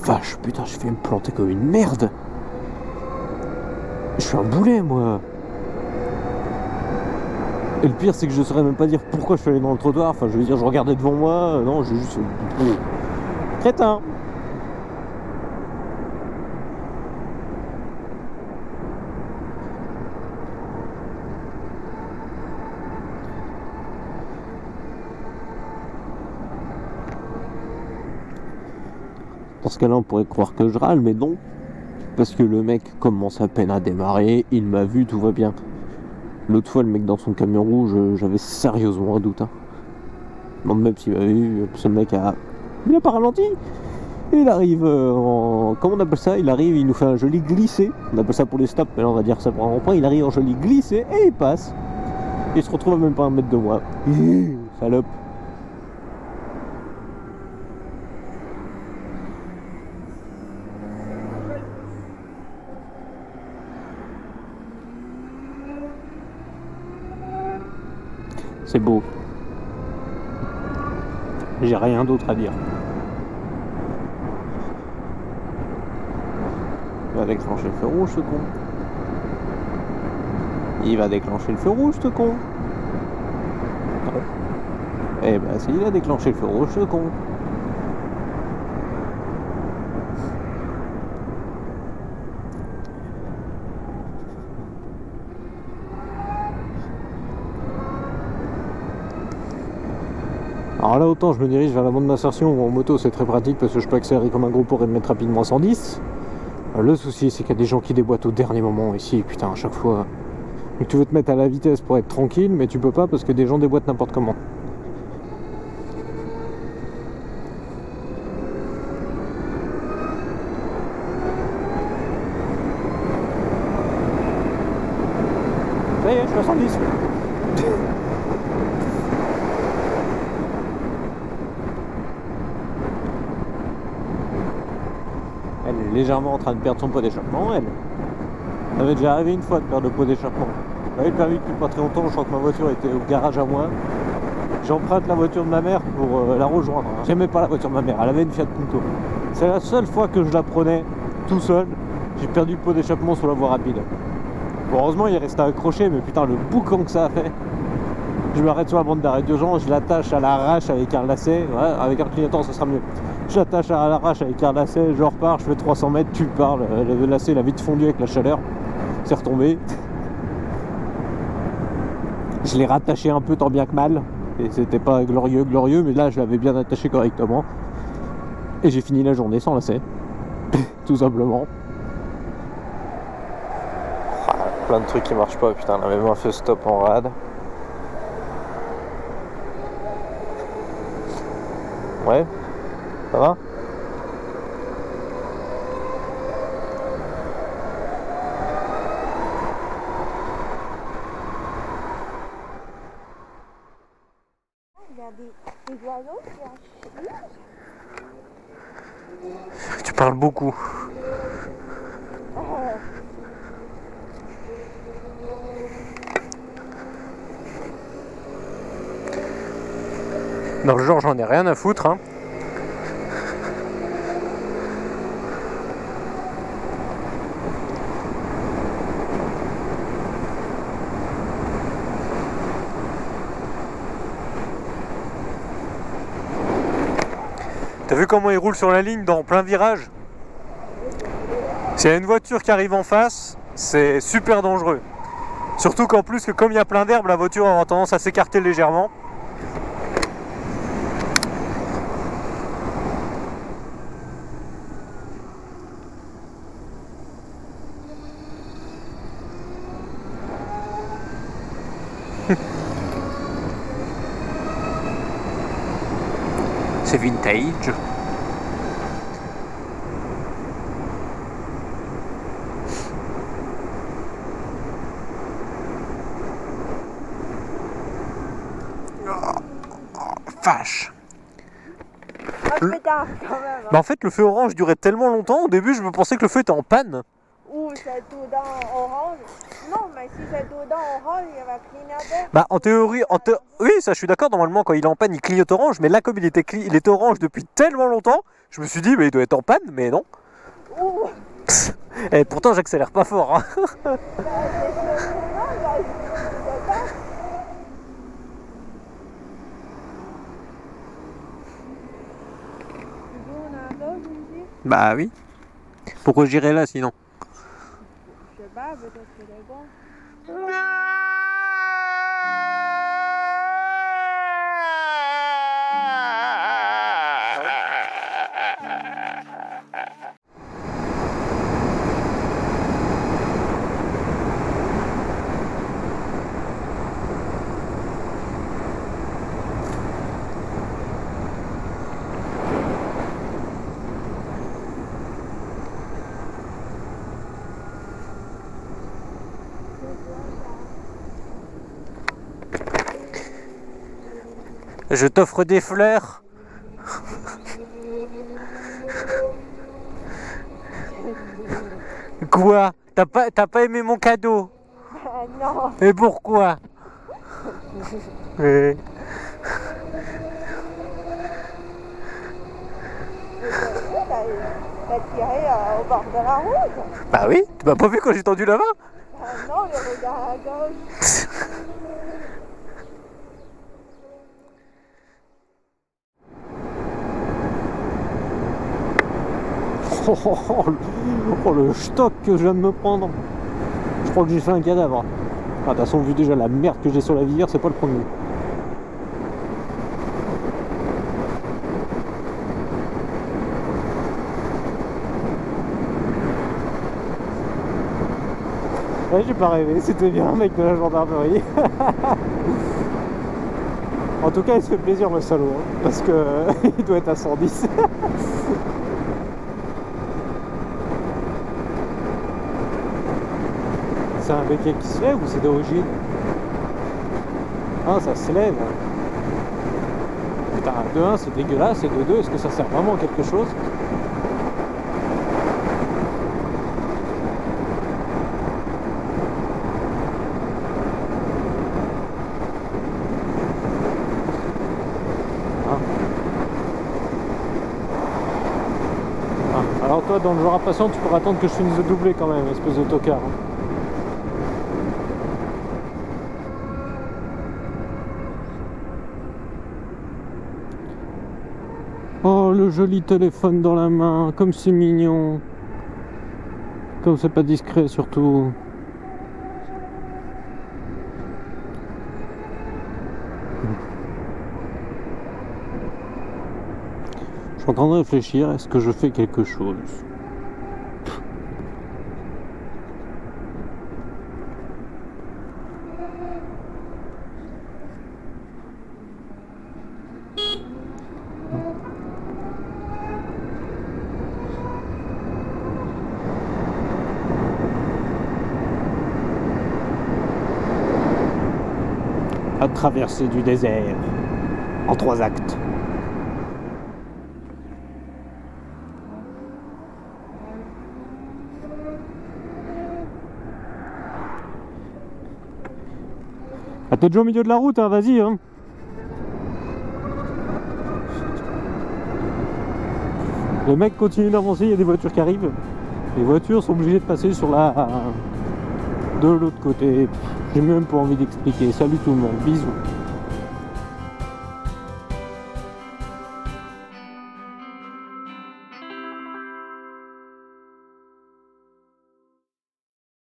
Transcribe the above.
vache, putain, j'ai fait me planter comme une merde. Je suis un boulet, moi. Et le pire, c'est que je saurais même pas dire pourquoi je suis allé dans le trottoir. Enfin, je veux dire, je regardais devant moi. Non, j'ai juste... Crétin. Dans ce cas-là, on pourrait croire que je râle, mais non. Parce que le mec commence à peine à démarrer, il m'a vu, tout va bien. L'autre fois, le mec dans son camion rouge, j'avais sérieusement un doute. Hein. Non, même s'il m'a vu, ce mec il a pas ralenti. Il arrive en... Comment on appelle ça? Il arrive, il nous fait un joli glissé. On appelle ça pour les stops, mais là on va dire ça pour un rond-point. Il arrive en joli glissé et il passe. Et il se retrouve à même pas un mètre de moi. Salope. C'est beau. J'ai rien d'autre à dire. Il va déclencher le feu rouge, ce con. Il va déclencher le feu rouge, ce con. Non. Eh ben si, il a déclenché le feu rouge, ce con. Alors là, autant je me dirige vers la bande d'insertion où en moto c'est très pratique parce que je peux accélérer comme un gros pour et me mettre rapidement à 110. Le souci c'est qu'il y a des gens qui déboîtent au dernier moment ici, putain, à chaque fois. Donc tu veux te mettre à la vitesse pour être tranquille, mais tu peux pas parce que des gens déboîtent n'importe comment. Ça y est, je suis à 110. Elle est légèrement en train de perdre son pot d'échappement, elle. Ça m'est déjà arrivé une fois de perdre le pot d'échappement. J'avais le permis depuis pas très longtemps, je crois que ma voiture était au garage à moi. J'emprunte la voiture de ma mère pour la rejoindre. J'aimais pas la voiture de ma mère, elle avait une Fiat Punto. C'est la seule fois que je la prenais tout seul. J'ai perdu le pot d'échappement sur la voie rapide. Bon, heureusement il est resté accroché, mais putain le boucan que ça a fait. Je m'arrête sur la bande d'arrêt d'urgence, je l'attache à l'arrache avec un lacet. Ouais, avec un clignotant ça sera mieux. Je l'attache à l'arrache avec un lacet, je repars, je fais 300 mètres, tu parles. Le lacet il a vite fondu avec la chaleur. C'est retombé. Je l'ai rattaché un peu tant bien que mal. Et c'était pas glorieux, mais là je l'avais bien attaché correctement. Et j'ai fini la journée sans lacet. Tout simplement. Plein de trucs qui marchent pas, putain, on a même un feu stop en rade. Ouais, ça va? Il y a des oiseaux qui achètent. Tu parles beaucoup. Dans le genre, j'en ai rien à foutre, hein. T'as vu comment il roule sur la ligne dans plein virage? S'il y a une voiture qui arrive en face, c'est super dangereux. Surtout qu'en plus, que comme il y a plein d'herbe, la voiture aura tendance à s'écarter légèrement. C'est vintage. Vache. Moi, je fais tard quand même. Bah en fait le feu orange durait tellement longtemps, au début je me pensais que le feu était en panne. Ouh, c'est tout dans orange. Non, mais si c'est tout dans orange, il va clignoter. Bah en théorie, oui ça je suis d'accord, normalement quand il est en panne il clignote orange, mais là comme il était orange depuis tellement longtemps, je me suis dit mais il doit être en panne, mais non. Ouh. Et pourtant j'accélère pas fort. Hein. Bah, c'est sûrement, là, je sais pas. Tu veux on a un autre ici? Bah oui. Pourquoi j'irais là sinon? Je sais pas, peut-être que c'est bon. Je t'offre des fleurs. Quoi? T'as pas aimé mon cadeau? Non. Et pourquoi? T'as tiré au bord de la route. Bah oui, tu m'as pas vu quand j'ai tendu la main? Ah non, le regard à gauche. Oh, le stock que je viens de me prendre. Je crois que j'ai fait un cadavre. Ah, de toute façon, vu déjà la merde que j'ai sur la visière, c'est pas le premier. Ouais, j'ai pas rêvé, c'était bien un mec de la gendarmerie. En tout cas, il se fait plaisir, le salaud, hein, parce que il doit être à 110. C'est un béquet qui se lève ou c'est d'origine? Ah, ça se lève. Putain, de 1 c'est dégueulasse, et de 2 est-ce que ça sert vraiment à quelque chose? Ah. Alors toi, dans le genre impatient, tu pourras attendre que je finisse de doubler quand même, espèce de tocard. Hein. Oh, le joli téléphone dans la main, comme c'est mignon. Comme c'est pas discret surtout. Je suis en train de réfléchir, est-ce que je fais quelque chose? À traverser du désert en 3 actes. Ah, t'es déjà au milieu de la route, hein, vas-y. Hein. Le mec continue d'avancer, il y a des voitures qui arrivent. Les voitures sont obligées de passer sur de l'autre côté. J'ai même pas envie d'expliquer. Salut tout le monde, bisous.